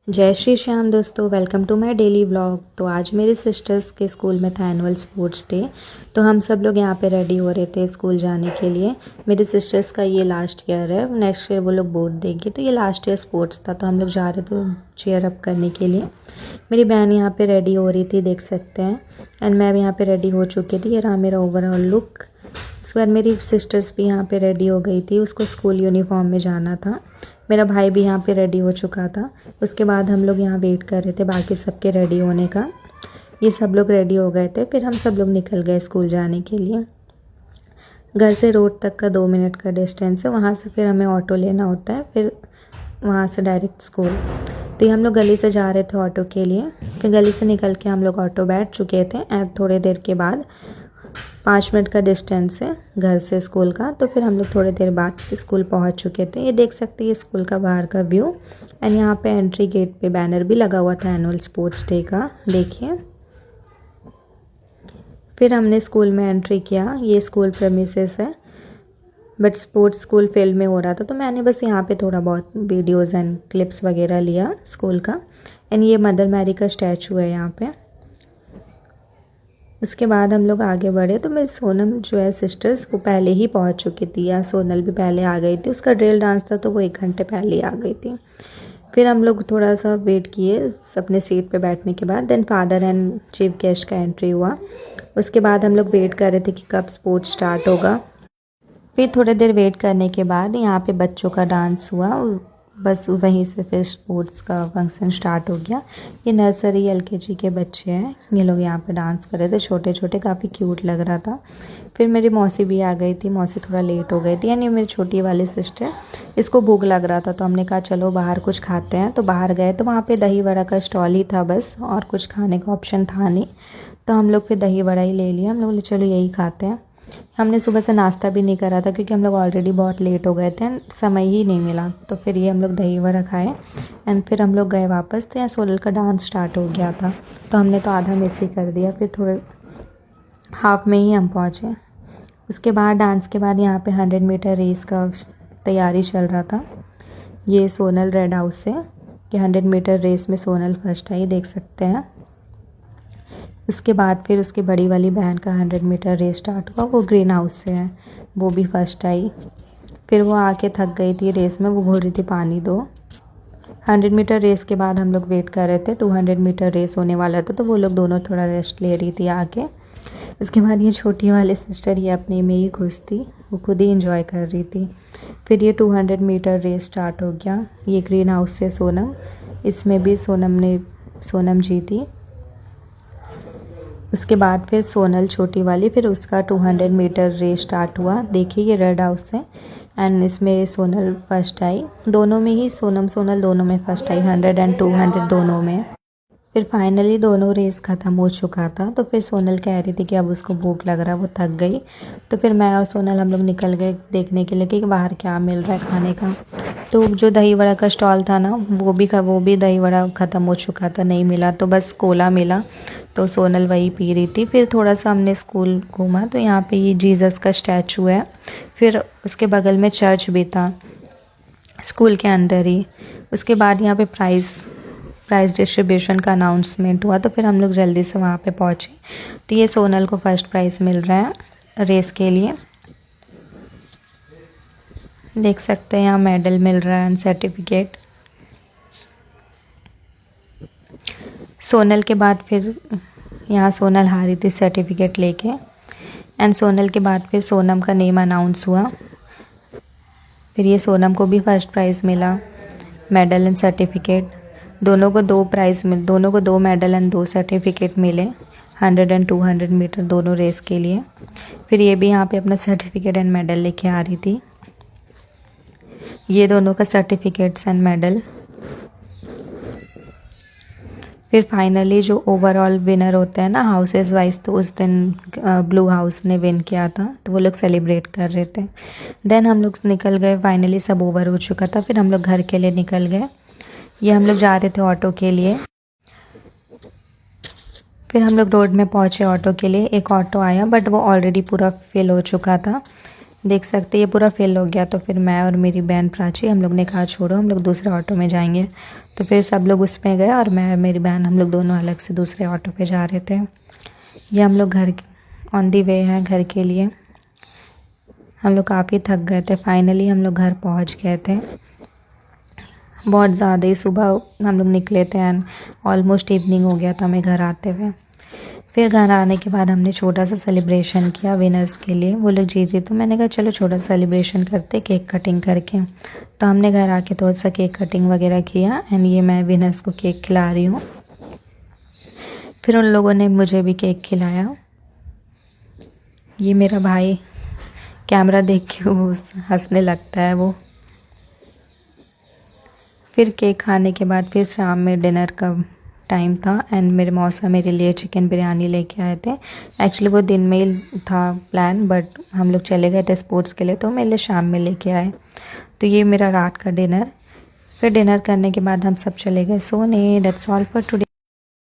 जय श्री श्याम दोस्तों, welcome to my daily vlog. तो आज मेरे सिस्टर्स के स्कूल में था एनुअल स्पोर्ट्स डे। तो हम सब लोग यहाँ पे रेडी हो रहे थे स्कूल जाने के लिए। मेरे सिस्टर्स का ये लास्ट ईयर है, नेक्स्ट ईयर वो लोग बोर्ड देंगे। तो ये लास्ट ईयर स्पोर्ट्स था, तो हम लोग जा रहे थे चीयर अप करने के लिए। मेरी बहन यहाँ पे रेडी हो रही थी, देख सकते हैं। एंड मैं भी यहाँ पे रेडी हो चुकी थी। ये रहा मेरा ओवरऑल लुक। उसके बाद मेरी सिस्टर्स भी यहाँ पे रेडी हो गई थी, उसको स्कूल यूनिफॉर्म में जाना था। मेरा भाई भी यहाँ पे रेडी हो चुका था। उसके बाद हम लोग यहाँ वेट कर रहे थे बाकी सबके रेडी होने का। ये सब लोग रेडी हो गए थे, फिर हम सब लोग निकल गए स्कूल जाने के लिए। घर से रोड तक का 2 मिनट का डिस्टेंस है, वहाँ से फिर हमें ऑटो लेना होता है, फिर वहाँ से डायरेक्ट स्कूल। तो ये हम लोग गली से जा रहे थे ऑटो के लिए। फिर गली से निकल के हम लोग ऑटो बैठ चुके थे। एंड थोड़ी देर के बाद 5 मिनट का डिस्टेंस है घर से स्कूल का, तो फिर हम लोग थोड़ी देर बाद स्कूल पहुंच चुके थे। ये देख सकते हैं, ये स्कूल का बाहर का व्यू। एंड यहाँ पे एंट्री गेट पे बैनर भी लगा हुआ था एनुअल स्पोर्ट्स डे का, देखिए। फिर हमने स्कूल में एंट्री किया। ये स्कूल प्रेमिसेस है, बट स्पोर्ट्स स्कूल फील्ड में हो रहा था, तो मैंने बस यहाँ पे थोड़ा बहुत वीडियोज़ एंड क्लिप्स वगैरह लिया स्कूल का। एंड ये मदर मैरी का स्टैचू है यहाँ पे। उसके बाद हम लोग आगे बढ़े, तो मेरी सोनम जो है सिस्टर्स, वो पहले ही पहुंच चुकी थी, या सोनल भी पहले आ गई थी। उसका ड्रिल डांस था, तो वो 1 घंटे पहले ही आ गई थी। फिर हम लोग थोड़ा सा वेट किए अपने सीट पे बैठने के बाद। Then father and chief guest का एंट्री हुआ। उसके बाद हम लोग वेट कर रहे थे कि कब स्पोर्ट्स स्टार्ट होगा। फिर थोड़ी देर वेट करने के बाद यहाँ पे बच्चों का डांस हुआ। बस वहीं से फिर स्पोर्ट्स का फंक्शन स्टार्ट हो गया। ये नर्सरी एलकेजी के बच्चे हैं, ये लोग यहाँ पे डांस कर रहे थे, छोटे छोटे, काफ़ी क्यूट लग रहा था। फिर मेरी मौसी भी आ गई थी। मौसी थोड़ा लेट हो गई थी, यानी मेरी छोटी वाली सिस्टर, इसको भूख लग रहा था, तो हमने कहा चलो बाहर कुछ खाते हैं। तो बाहर गए, तो वहाँ पे दही वड़ा का स्टॉल ही था बस, और कुछ खाने का ऑप्शन था नहीं। तो हम लोग फिर दही वड़ा ही ले लिया। हम लोग बोले चलो यही खाते हैं। हमने सुबह से नाश्ता भी नहीं करा था, क्योंकि हम लोग ऑलरेडी बहुत लेट हो गए थे, समय ही नहीं मिला। तो फिर ये हम लोग दही वड़ा खाए। एंड फिर हम लोग गए वापस। तो यहाँ सोनल का डांस स्टार्ट हो गया था, तो हमने तो आधा मिस ही कर दिया। फिर थोड़े हाफ में ही हम पहुँचे। उसके बाद डांस के बाद यहाँ पे 100 मीटर रेस का तैयारी चल रहा था। ये सोनल रेड हाउस से कि 100 मीटर रेस में सोनल फर्स्ट आई, देख सकते हैं। उसके बाद फिर उसकी बड़ी वाली बहन का 100 मीटर रेस स्टार्ट हुआ, वो ग्रीन हाउस से है, वो भी फर्स्ट आई। फिर वो आके थक गई थी रेस में, वो बोल रही थी पानी दो। 100 मीटर रेस के बाद हम लोग वेट कर रहे थे, 200 मीटर रेस होने वाला था, तो वो लोग दोनों थोड़ा रेस्ट ले रही थी आके। उसके बाद ये छोटी वाली सिस्टर, ये अपने में ही खुश थी, वो खुद ही इंजॉय कर रही थी। फिर ये 200 मीटर रेस स्टार्ट हो गया। ये ग्रीन हाउस से सोनम, इसमें भी सोनम जीती। उसके बाद फिर सोनल छोटी वाली, फिर उसका 200 मीटर रेस स्टार्ट हुआ। देखिए ये रेड हाउस से, एंड इसमें सोनल फर्स्ट आई। दोनों में ही सोनल दोनों में फर्स्ट आई, 100 एंड 200 दोनों में। फिर फाइनली दोनों रेस ख़त्म हो चुका था। तो फिर सोनल कह रही थी कि अब उसको भूख लग रहा है, वो थक गई। तो फिर मैं और सोनल हम लोग निकल गए देखने के लिए कि बाहर क्या मिल रहा है खाने का। तो जो दही वड़ा का स्टॉल था ना, वो भी दही वड़ा ख़त्म हो चुका था, नहीं मिला। तो बस कोला मिला, तो सोनल वही पी रही थी। फिर थोड़ा सा हमने स्कूल घूमा, तो यहाँ पे ये जीसस का स्टैचू है। फिर उसके बगल में चर्च भी था स्कूल के अंदर ही। उसके बाद यहाँ पे प्राइज़ डिस्ट्रीब्यूशन का अनाउंसमेंट हुआ, तो फिर हम लोग जल्दी से वहाँ पे पहुँचे। तो ये सोनल को फर्स्ट प्राइज़ मिल रहा है रेस के लिए, देख सकते हैं। यहाँ मेडल मिल रहा है एंड सर्टिफिकेट। सोनल के बाद फिर यहाँ सोनल हारी थी सर्टिफिकेट लेके। एंड सोनल के बाद फिर सोनम का नेम अनाउंस हुआ। फिर ये सोनम को भी फर्स्ट प्राइज़ मिला, मेडल एंड सर्टिफिकेट। दोनों को 2 मेडल एंड 2 सर्टिफिकेट मिले, 100 एंड 200 मीटर दोनों रेस के लिए। फिर ये भी यहाँ पे अपना सर्टिफिकेट एंड मेडल लेके आ रही थी। ये दोनों का सर्टिफिकेट्स एंड मेडल। फिर फाइनली जो ओवरऑल विनर होते हैं ना हाउसेस वाइज, तो उस दिन ब्लू हाउस ने विन किया था, तो वो लोग सेलिब्रेट कर रहे थे। देन हम लोग निकल गए, फाइनली सब ओवर हो चुका था। फिर हम लोग घर के लिए निकल गए। ये हम लोग जा रहे थे ऑटो के लिए। फिर हम लोग रोड में पहुंचे ऑटो के लिए। एक ऑटो आया, बट वो ऑलरेडी पूरा फिल हो चुका था। देख सकते ये पूरा फेल हो गया। तो फिर मैं और मेरी बहन प्राची हम लोग ने कहा छोड़ो हम लोग दूसरे ऑटो में जाएंगे। तो फिर सब लोग उसमें गए और मैं और मेरी बहन हम लोग दोनों अलग से दूसरे ऑटो पे जा रहे थे। ये हम लोग घर ऑन दी वे हैं घर के लिए। हम लोग काफ़ी थक गए थे। फाइनली हम लोग घर पहुंच गए थे। बहुत ज़्यादा ही सुबह हम लोग निकले थे एंड ऑलमोस्ट इवनिंग हो गया था हमें घर आते हुए। फिर घर आने के बाद हमने छोटा सा सेलिब्रेशन किया विनर्स के लिए। वो लोग जीते तो मैंने कहा चलो छोटा सा सेलिब्रेशन करते केक कटिंग करके। तो हमने घर आके थोड़ा सा केक कटिंग वगैरह किया एंड ये मैं विनर्स को केक खिला रही हूँ। फिर उन लोगों ने मुझे भी केक खिलाया। ये मेरा भाई कैमरा देख के वो हंसने लगता है वो। फिर केक खाने के बाद फिर शाम में डिनर का टाइम था एंड मेरे मौसा मेरे लिए चिकन बिरयानी लेके आए थे। एक्चुअली वो दिन में ही था प्लान बट हम लोग चले गए थे स्पोर्ट्स के लिए तो मेरे लिए शाम में लेके आए। तो ये मेरा रात का डिनर। फिर डिनर करने के बाद हम सब चले गए सोने। That's all for today.